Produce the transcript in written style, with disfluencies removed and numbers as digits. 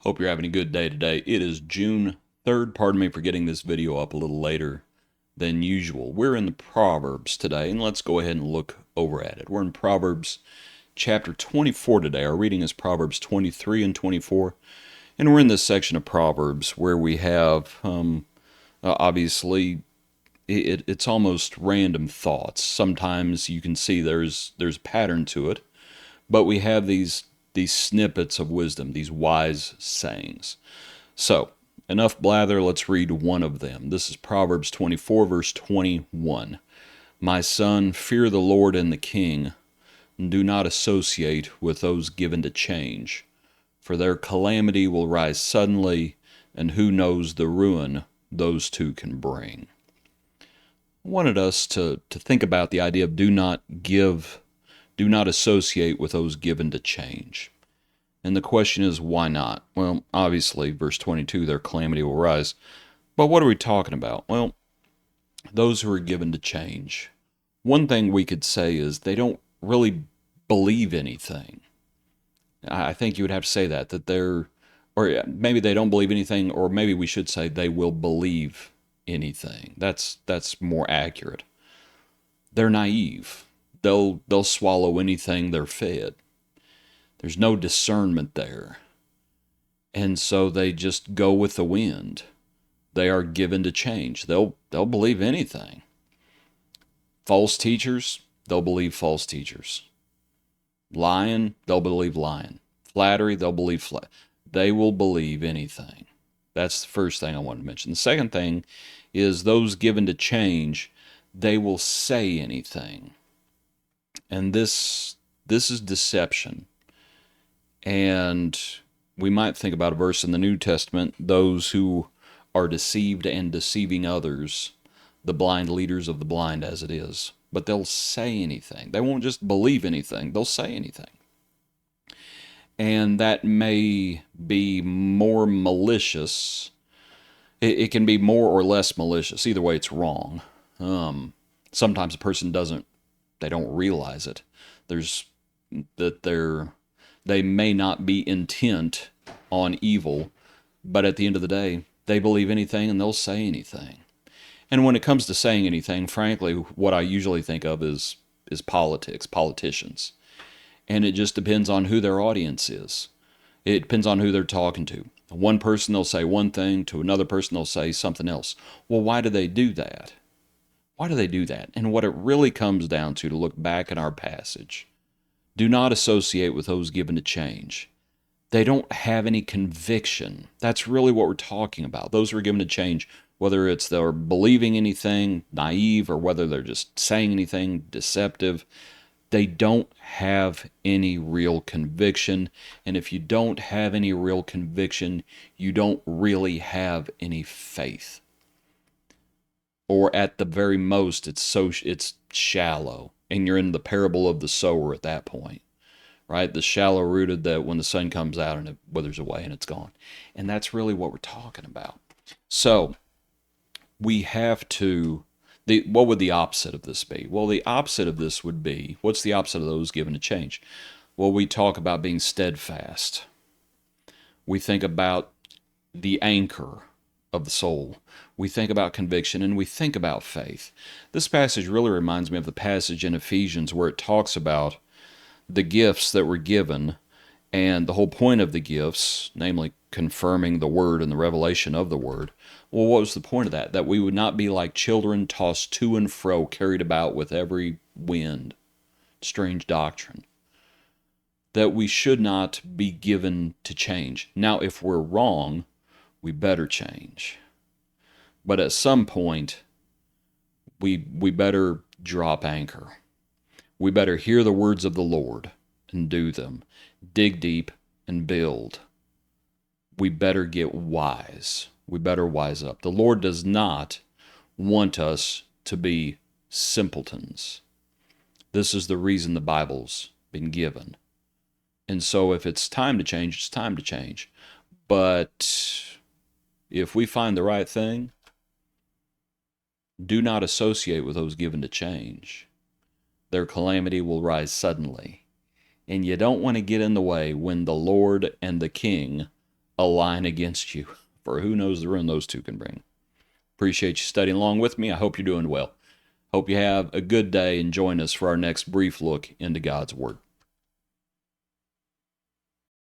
Hope you're having a good day today. It is June 3rd. Pardon me for getting this video up a little later than usual. We're in the Proverbs today, and let's go ahead and look over at it. We're in Proverbs chapter 24 today. Our reading is Proverbs 23 and 24, and we're in this section of Proverbs where we have, obviously, it's almost random thoughts. Sometimes you can see there's a pattern to it, but we have these snippets of wisdom, these wise sayings. So, enough blather, let's read one of them. This is Proverbs 24, verse 21. My son, fear the Lord and the king, and do not associate with those given to change, for their calamity will rise suddenly, and who knows the ruin those two can bring. I wanted us to think about the idea of do not associate with those given to change. And the question is, why not? Well, obviously, verse 22, their calamity will rise. But what are we talking about? Well, those who are given to change. One thing we could say is they don't really believe anything. I think you would have to say that they're, or maybe they don't believe anything, or maybe we should say they will believe anything. That's more accurate. They're naive. They'll swallow anything they're fed. There's no discernment there. And so they just go with the wind. They are given to change. They'll believe anything. False teachers, they'll believe false teachers. Lying, they'll believe lying. Flattery, they'll believe flat. They will believe anything. That's the first thing I wanted to mention. The second thing is those given to change, they will say anything. And this is deception. And we might think about a verse in the New Testament, those who are deceived and deceiving others, the blind leaders of the blind as it is. But they'll say anything. They won't just believe anything, they'll say anything. And that may be more malicious. It can be more or less malicious. Either way, it's wrong. Sometimes a person they don't realize it. They may not be intent on evil, but at the end of the day, they believe anything and they'll say anything. And when it comes to saying anything, frankly, what I usually think of is politics, politicians. And it just depends on who their audience is. It depends on who they're talking to. One person, they'll say one thing, to another person, they'll say something else. Well, why do they do that? Why do they do that? And what it really comes down to look back at our passage, do not associate with those given to change. They don't have any conviction. That's really what we're talking about. Those who are given to change, whether it's they're believing anything, naive, or whether they're just saying anything deceptive, they don't have any real conviction. And if you don't have any real conviction, you don't really have any faith. Or at the very most, it's shallow. And you're in the parable of the sower at that point, right? The shallow rooted that when the sun comes out and it withers away and it's gone. And that's really what we're talking about. So we have to, what would the opposite of this be? Well, the opposite of this would be, what's the opposite of those given to change? Well, we talk about being steadfast. We think about the anchor of the soul. We think about conviction and we think about faith. This passage really reminds me of the passage in Ephesians where it talks about the gifts that were given and the whole point of the gifts, namely confirming the word and the revelation of the word. Well, what was the point of that? That we would not be like children tossed to and fro, carried about with every wind, strange doctrine. That we should not be given to change. Now, if we're wrong, we better change. But at some point, we better drop anchor. We better hear the words of the Lord and do them. Dig deep and build. We better get wise. We better wise up. The Lord does not want us to be simpletons. This is the reason the Bible's been given. And so if it's time to change, it's time to change. But if we find the right thing, do not associate with those given to change. Their calamity will rise suddenly. And you don't want to get in the way when the Lord and the King align against you. For who knows the ruin those two can bring. Appreciate you studying along with me. I hope you're doing well. Hope you have a good day and join us for our next brief look into God's Word.